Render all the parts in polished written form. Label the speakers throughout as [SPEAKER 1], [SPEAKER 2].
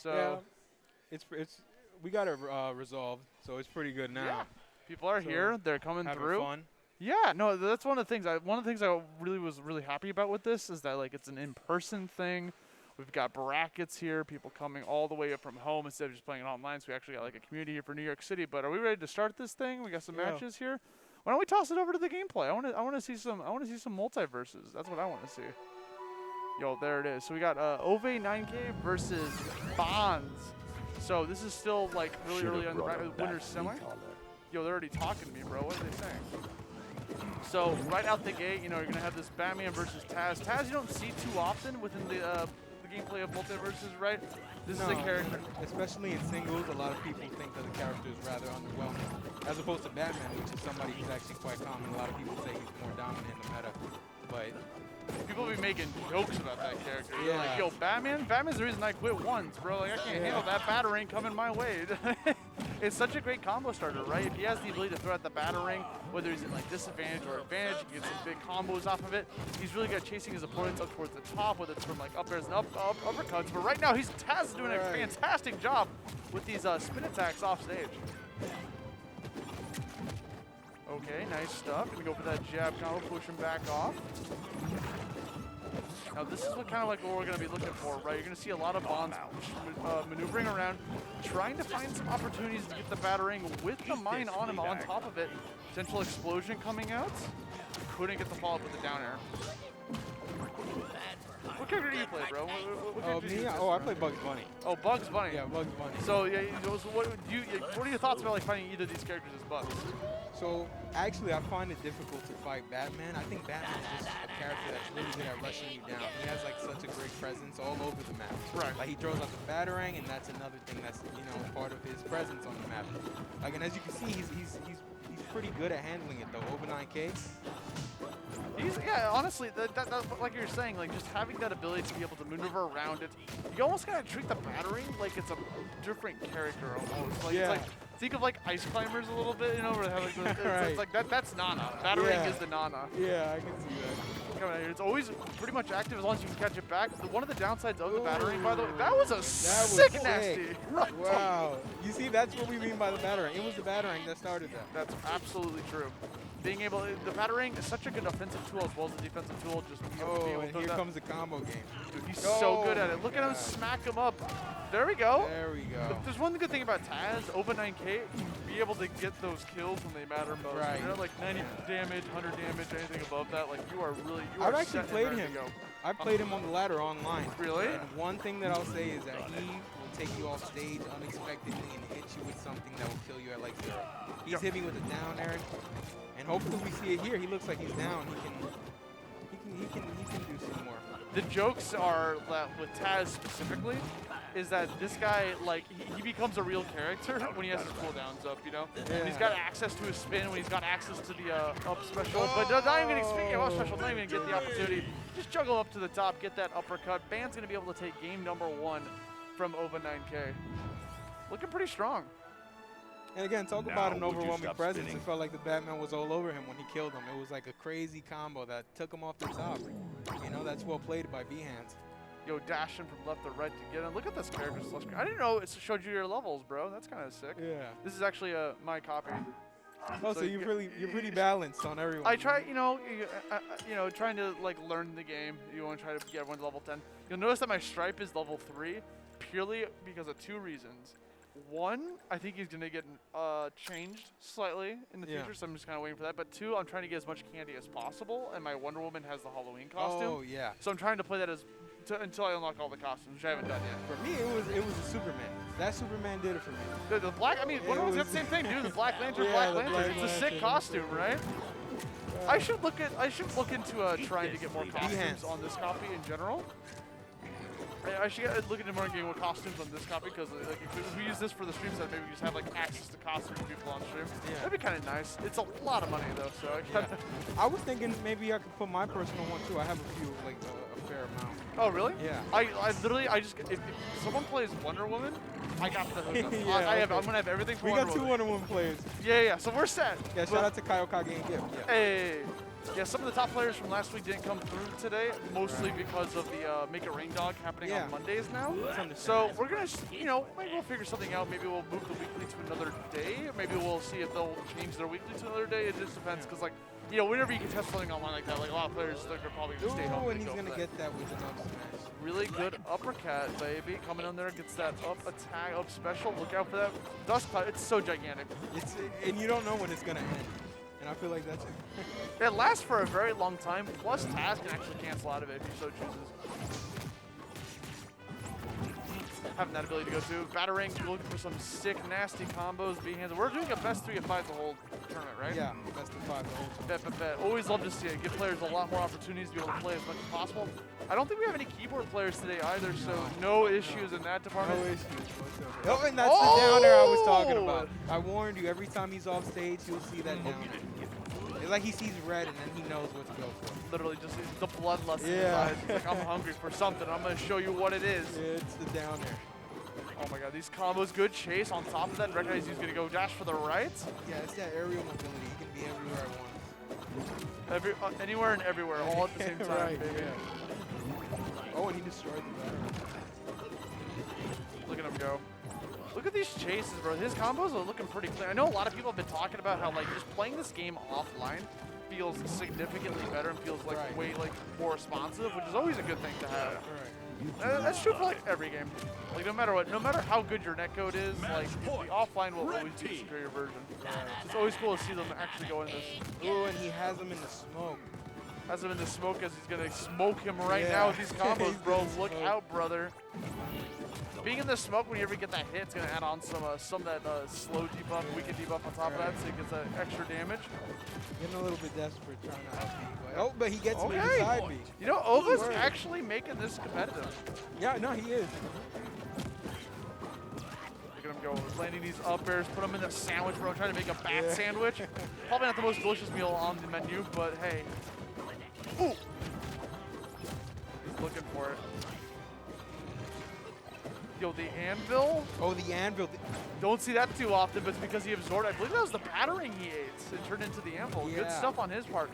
[SPEAKER 1] So
[SPEAKER 2] it's we got it resolved, so it's pretty good now.
[SPEAKER 1] yeah, people are here. They're coming
[SPEAKER 2] Having
[SPEAKER 1] through.
[SPEAKER 2] fun.
[SPEAKER 1] Yeah, no, that's one of the things. One of the things I really was really happy about with this is that like it's an in-person thing. We've got brackets here, people coming all the way up from home instead of just playing it online. So we actually got like a community here for New York City. But are we ready to start this thing? We got some matches here. Why don't we toss it over to the gameplay? I want to see some MultiVersus. That's what I want to see. Yo, there it is. So we got OVA9k versus Bhands. So this is still like really early on the winner's semi. Yo, they're already talking to me, bro. What are they saying? So right out the gate, you know, you're gonna have this Batman versus Taz. Taz you don't see too often within the gameplay of MultiVersus, right? This is a character.
[SPEAKER 2] Especially in singles, a lot of people think that the character is rather underwhelming, as opposed to Batman, which is somebody who's actually quite common. A lot of people say he's more dominant in the meta, but
[SPEAKER 1] people be making jokes about that character. They're like, yo, Batman's the reason I quit once, bro. Like, I can't handle that batarang coming my way. It's such a great combo starter, right? If he has the ability to throw out the batarang, whether he's in like disadvantage or advantage, he can get some big combos off of it. He's really good at chasing his opponents up towards the top, whether it's from like up airs and uppercuts. But right now, Taz is doing a fantastic job with these spin attacks off stage. Okay, nice stuff. Gonna go for that jab combo, push him back off. Now this is what we're gonna be looking for, right? You're gonna see a lot of Bhands maneuvering around, trying to find some opportunities to get the batarang with the mine on him on top of it. Potential explosion coming out. Couldn't get the follow-up with the down air. What character do you play, bro? What
[SPEAKER 2] me? I play Bugs Bunny.
[SPEAKER 1] Oh, Bugs Bunny.
[SPEAKER 2] Yeah, Bugs Bunny.
[SPEAKER 1] So yeah, so what are your thoughts about like finding either of these characters as Bugs?
[SPEAKER 2] So actually, I find it difficult to fight Batman. I think Batman is just a character that's really good at rushing you down. He has like such a great presence all over the map.
[SPEAKER 1] Right.
[SPEAKER 2] Like he throws out the batarang, and that's another thing that's part of his presence on the map. Like, and as you can see, he's pretty good at handling it though. Over 9K.
[SPEAKER 1] Honestly, that's like you're saying, like just having that ability to be able to maneuver around it. You almost gotta treat the batarang like it's a different character almost. Like it's like think of like Ice Climbers a little bit, you know, where they have like it's like that's Nana. Batarang is the Nana.
[SPEAKER 2] Yeah, I can see that.
[SPEAKER 1] Coming out here. It's always pretty much active as long as you can catch it back. One of the downsides of the batarang, by the way, that was a sick nasty.
[SPEAKER 2] Wow. You see, that's what we mean by the batarang. It was the batarang that started that.
[SPEAKER 1] That's absolutely true. Being able, the batarang is such a good offensive tool as well as a defensive tool. Just being able
[SPEAKER 2] and here comes the combo game.
[SPEAKER 1] Dude, he's so good at it. Look at him smack him up. There we go.
[SPEAKER 2] There we go.
[SPEAKER 1] But there's one good thing about Taz, OVA9k, you be able to get those kills when they matter most.
[SPEAKER 2] Right.
[SPEAKER 1] You're not like 90 damage, 100 damage, anything above that. Like you are really,
[SPEAKER 2] I've actually played him. I played him on the ladder online.
[SPEAKER 1] Really?
[SPEAKER 2] And one thing that I'll say is that he will take you off stage unexpectedly and hit you with something that will kill you at like 0. He's hit me with a down air, and hopefully we see it here. He looks like he's down. He can do some more.
[SPEAKER 1] The jokes are that with Taz specifically is that this guy, like, he becomes a real character when he has his cooldowns up, you know? When he's got access to his spin, when he's got access to the up special, but not even getting speaking of up special, not even gonna get the opportunity. Just juggle up to the top, get that uppercut. Band's gonna be able to take game number 1 from OVA9k. Looking pretty strong.
[SPEAKER 2] And again, talk about an overwhelming presence. It felt like the Batman was all over him when he killed him. It was like a crazy combo that took him off the top. You know, that's well played by Bhands.
[SPEAKER 1] Yo, dashing from left to right to get in. Look at this character slush screen. I didn't know it showed you your levels, bro. That's kind of sick.
[SPEAKER 2] Yeah.
[SPEAKER 1] This is actually my copy.
[SPEAKER 2] Oh, so you're pretty balanced on everyone.
[SPEAKER 1] I try, trying to like learn the game. You want to try to get everyone to level 10. You'll notice that my stripe is level 3, purely because of 2 reasons. One, I think he's going to get changed slightly in the future, so I'm just kind of waiting for that. But 2, I'm trying to get as much candy as possible, and my Wonder Woman has the Halloween costume.
[SPEAKER 2] Oh, yeah.
[SPEAKER 1] So I'm trying to play that until I unlock all the costumes, which I haven't done yet.
[SPEAKER 2] For me, it was a Superman. That Superman did it for me.
[SPEAKER 1] The black, I mean, Wonder Woman's got the same thing, dude. The Black Lantern, Black Lantern. It's a sick costume, right? I should look into trying to get more costumes on this copy in general. I should look into more getting more costumes on this copy because like if we use this for the stream set, maybe we just have like access to costumes for people on stream. Yeah. That'd be kind of nice. It's a lot of money though, so
[SPEAKER 2] I was thinking maybe I could put my personal one too. I have a few, like a fair amount.
[SPEAKER 1] Oh really?
[SPEAKER 2] Yeah.
[SPEAKER 1] I literally just if someone plays Wonder Woman, I got the hook up. I'm gonna have everything for
[SPEAKER 2] We
[SPEAKER 1] Wonder
[SPEAKER 2] got 2
[SPEAKER 1] Woman.
[SPEAKER 2] Wonder Woman players.
[SPEAKER 1] Yeah, so we're set.
[SPEAKER 2] Yeah, shout out to Kyle Kage and Gift. Yeah.
[SPEAKER 1] Hey. Yeah, some of the top players from last week didn't come through today, mostly because of the Make It Rain Dog happening on Mondays now. So we're gonna, you know, maybe we'll figure something out. Maybe we'll move the weekly to another day. Maybe we'll see if they'll change their weekly to another day. It just depends, because like, you know, whenever you can test something online like that, like a lot of players, they're probably gonna stay home.
[SPEAKER 2] And he's gonna get that with an up smash.
[SPEAKER 1] Really good uppercut, baby. Coming in there, gets that up attack, up special. Look out for that dust cloud. It's so gigantic.
[SPEAKER 2] And you don't know when it's gonna end. And I feel like that's it.
[SPEAKER 1] It lasts for a very long time. Plus, Taz can actually cancel out of it if he so chooses. Having that ability to go to Batarang, looking for some sick, nasty combos, B-hands. We're doing a best 3 of 5 the whole tournament, right?
[SPEAKER 2] Yeah, best of 5 the whole tournament.
[SPEAKER 1] Bet. Always love to see it. Give players a lot more opportunities to be able to play as much as possible. I don't think we have any keyboard players today either, so no issues in that department.
[SPEAKER 2] No issues whatsoever. Oh, and that's the downer I was talking about. I warned you, every time he's off stage, you'll see that downer. It's like he sees red and then he knows what to go for.
[SPEAKER 1] Literally just the bloodlust inside. He's like, I'm hungry for something. I'm going to show you what it is.
[SPEAKER 2] Yeah, it's the downer.
[SPEAKER 1] Oh my god, these combos, good chase on top of that. Recognize he's gonna go dash for the right.
[SPEAKER 2] Yeah, it's that aerial mobility. He can be everywhere at once.
[SPEAKER 1] Anywhere and everywhere, all at the same time,
[SPEAKER 2] right,
[SPEAKER 1] baby.
[SPEAKER 2] Yeah. Oh, and he destroyed the battery.
[SPEAKER 1] Look at him go. Look at these chases, bro. His combos are looking pretty clear. I know a lot of people have been talking about how like just playing this game offline feels significantly better and feels like way like more responsive, which is always a good thing to have. That's true for like every game. Like no matter what, no matter how good your netcode is, like the offline will always be a superior version. It's always cool to see them actually go in this.
[SPEAKER 2] Ooh, and he has him in the smoke.
[SPEAKER 1] Has him in the smoke as he's gonna smoke him right now with these combos, bro. Look out, brother. Being in the smoke when you ever get that hit, it's gonna add on some that slow debuff, weaken debuff on top of that, so he gets that extra damage.
[SPEAKER 2] Getting a little bit desperate trying to up B. Oh, but he gets me with side B.
[SPEAKER 1] You know, OVA's actually making this competitive.
[SPEAKER 2] Yeah, no, he is.
[SPEAKER 1] Look at him go, landing these up airs, put him in the sandwich, bro, trying to make a bat sandwich. Probably not the most delicious meal on the menu, but hey. Ooh! He's looking for it. Yo, the anvil?
[SPEAKER 2] Oh, the anvil.
[SPEAKER 1] Don't see that too often, but it's because he absorbed. I believe that was the battering he ate and turned into the anvil.
[SPEAKER 2] Yeah.
[SPEAKER 1] Good stuff on his part.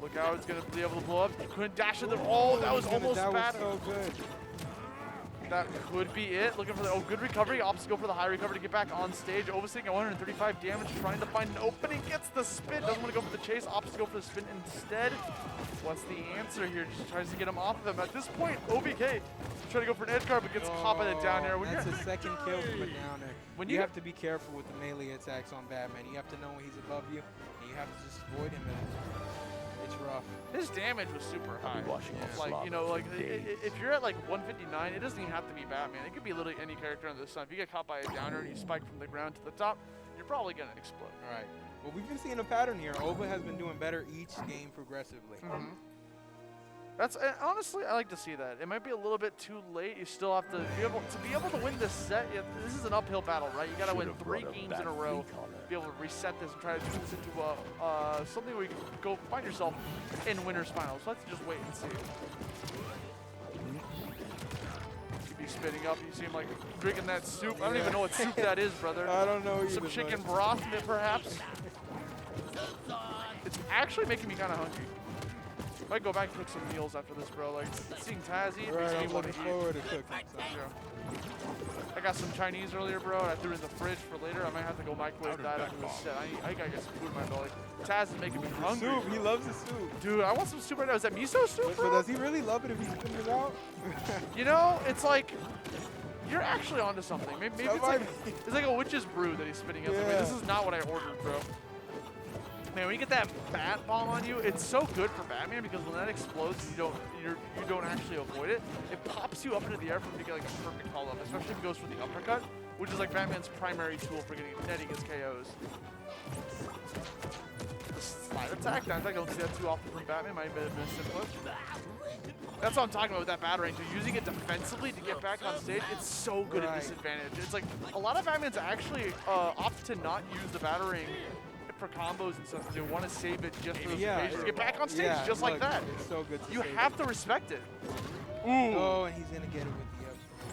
[SPEAKER 1] Look how it's going to be able to blow up. He couldn't dash it. Oh, that was almost bad.
[SPEAKER 2] That was so good.
[SPEAKER 1] That could be it. Looking for the good recovery. Opps go for the high recovery to get back on stage. Ova's taking 135 damage, trying to find an opening. Gets the spin. Doesn't want to go for the chase. Opps go for the spin instead. What's the answer here? Just tries to get him off of him. At this point, OVK trying to go for an edge guard, but gets caught by the down air.
[SPEAKER 2] That's a second kill from a down air.
[SPEAKER 1] When
[SPEAKER 2] you have to be careful with the melee attacks on Batman. You have to know when he's above you, and you have to just avoid him. It's rough.
[SPEAKER 1] His damage was super high. Like, you know, like if you're at like 159, it doesn't even have to be Batman. It could be literally any character under the sun. If you get caught by a downer and you spike from the ground to the top, you're probably gonna explode.
[SPEAKER 2] All right. Well, we've been seeing a pattern here. OVA has been doing better each game progressively.
[SPEAKER 1] That's honestly, I like to see that. It might be a little bit too late. You still have to be able to win this set. This is an uphill battle, right? You got to win 3 games in a row to be able to reset this and try to turn this into something where you can go find yourself in winners finals. So let's just wait and see. You be spitting up. You seem like drinking that soup. I don't even know what soup that is, brother.
[SPEAKER 2] I don't know either.
[SPEAKER 1] Some chicken broth, perhaps. It's actually making me kind of hungry. Might go back and cook some meals after this, bro. Like, seeing Taz eat makes me want to eat.
[SPEAKER 2] Forward to cooking.
[SPEAKER 1] I got some Chinese earlier, bro, and I threw it in the fridge for later. I might have to go microwave that after this set. I gotta get some food in my belly. Taz is making me hungry.
[SPEAKER 2] Soup. He loves the soup.
[SPEAKER 1] Dude, I want some soup right now. Is that miso soup, bro?
[SPEAKER 2] But does he really love it if he's spitting it out?
[SPEAKER 1] You know, it's like, you're actually onto something. Maybe it's like a witch's brew that he's spitting out. Yeah. This is not what I ordered, bro. Man, when you get that bat bomb on you, it's so good for Batman because when that explodes, you don't actually avoid it. It pops you up into the air from making like a perfect follow-up, especially if it goes for the uppercut, which is like Batman's primary tool for netting his KOs. The slide attack, I don't see that too often from Batman. Might have been simpler. That's what I'm talking about with that battering. So using it defensively to get back on stage, it's so good at disadvantage. It's like a lot of Batmans actually opt to not use the battering for combos and stuff because they want to save it just for those occasions. Get back on stage just like that.
[SPEAKER 2] It's so good.
[SPEAKER 1] You have to respect it. Ooh.
[SPEAKER 2] Oh, and he's gonna get it with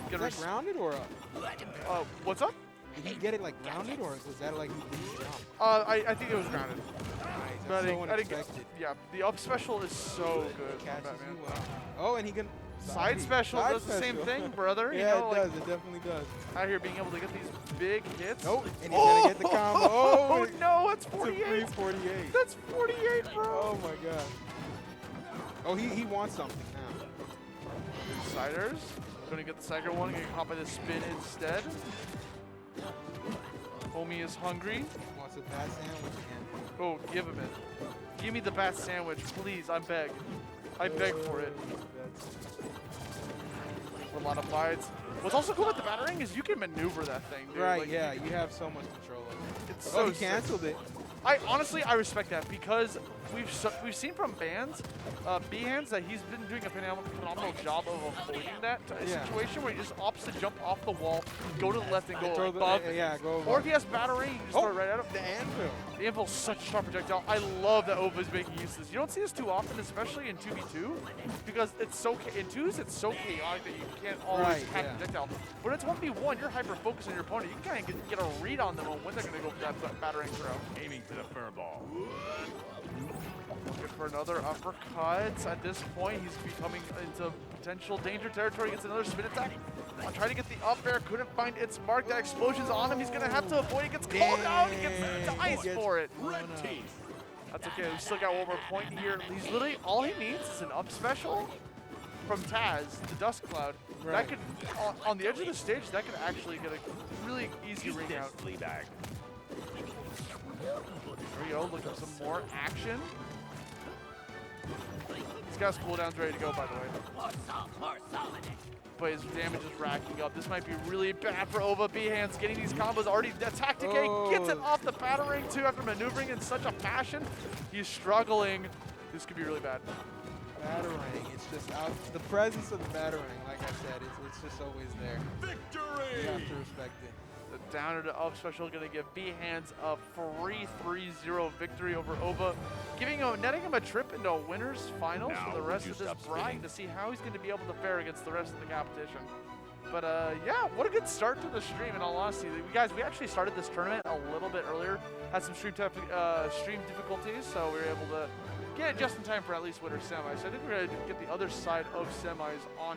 [SPEAKER 2] the up. Is that grounded or up?
[SPEAKER 1] What's up?
[SPEAKER 2] Did he get it like grounded or was that like he didn't jump?
[SPEAKER 1] I think it was grounded.
[SPEAKER 2] Nice. That's so
[SPEAKER 1] I didn't get,
[SPEAKER 2] unexpected.
[SPEAKER 1] yeah, the up special is so good. from
[SPEAKER 2] Catches
[SPEAKER 1] Batman.
[SPEAKER 2] you up. Oh, and he can
[SPEAKER 1] Side special
[SPEAKER 2] Side
[SPEAKER 1] does the same
[SPEAKER 2] special.
[SPEAKER 1] thing, brother.
[SPEAKER 2] Yeah,
[SPEAKER 1] you know,
[SPEAKER 2] it does. It definitely does.
[SPEAKER 1] Out here being able to get these big hits.
[SPEAKER 2] Nope. And he's gonna get the combo. Oh,
[SPEAKER 1] no, it's
[SPEAKER 2] it's a
[SPEAKER 1] 48.
[SPEAKER 2] 348.
[SPEAKER 1] That's 48, bro.
[SPEAKER 2] Oh my god. Oh, he wants something now.
[SPEAKER 1] Insiders. Gonna get the second one. Gonna hop by the spin instead. Homie is hungry.
[SPEAKER 2] Wants a bad sandwich again.
[SPEAKER 1] Oh, give him it. Give me the bat sandwich, please. I beg. I beg for it. For a lot of bites. What's also cool about the battering is you can maneuver that thing, dude.
[SPEAKER 2] Right,
[SPEAKER 1] Like,
[SPEAKER 2] yeah, you have so much control of it.
[SPEAKER 1] It's
[SPEAKER 2] Oh,
[SPEAKER 1] so
[SPEAKER 2] he canceled it.
[SPEAKER 1] I honestly, I respect that because we've seen from Bhands, Bhands, that he's been doing a phenomenal job of avoiding that situation where he just opts to jump off the wall, go to the left, and go
[SPEAKER 2] Throw
[SPEAKER 1] above.
[SPEAKER 2] yeah, go above.
[SPEAKER 1] Or if he has battering, you just throw it right at him.
[SPEAKER 2] The anvil.
[SPEAKER 1] The anvil's such a sharp projectile. I love that OVA is making use of this. You don't see this too often, especially in 2v2, because it's so in 2s it's so chaotic that you can't always hack projectile. But it's 1v1, you're hyper focused on your opponent. You can kind of get a read on them on when they're going to go for that battering throw.
[SPEAKER 3] Aiming to the fur ball.
[SPEAKER 1] Looking for another uppercut. At this point, he's becoming into potential danger territory. Gets another spin attack. Trying to get the up air. Couldn't find its mark. That explosion's on him. He's going to have to avoid it. Gets called out. He gets ice for it.
[SPEAKER 3] Red team.
[SPEAKER 1] That's okay. We still got one more point here. He's literally, all he needs is an up special from Taz, the Dust Cloud. That could, on the edge of the stage, that could actually get a really easy ring out.
[SPEAKER 3] Fleabag.
[SPEAKER 1] There we go, looking for some more action. He's got his cooldowns ready to go, by the way. But his damage is racking up. This might be really bad for OVA. Bhands getting these combos already. Tactic gets it off the battering too after maneuvering in such a fashion. He's struggling. This could be really bad.
[SPEAKER 2] Battering, it's just out. The presence of the battering, like I said, it's just always there.
[SPEAKER 3] Victory!
[SPEAKER 2] You have to respect it.
[SPEAKER 1] The downer to up special going to give Bhands a free 3-0 victory over OVA, netting him a trip into winners finals
[SPEAKER 3] Now
[SPEAKER 1] for the rest
[SPEAKER 3] you
[SPEAKER 1] of this
[SPEAKER 3] stop
[SPEAKER 1] grind
[SPEAKER 3] spinning.
[SPEAKER 1] to see how he's going to be able to fare against the rest of the competition. But yeah, what a good start to the stream. In all honesty, guys, we actually started this tournament a little bit earlier. Had some stream difficulties, so we were able to get it just in time for at least winter semis. So I think we're going to get the other side of semis on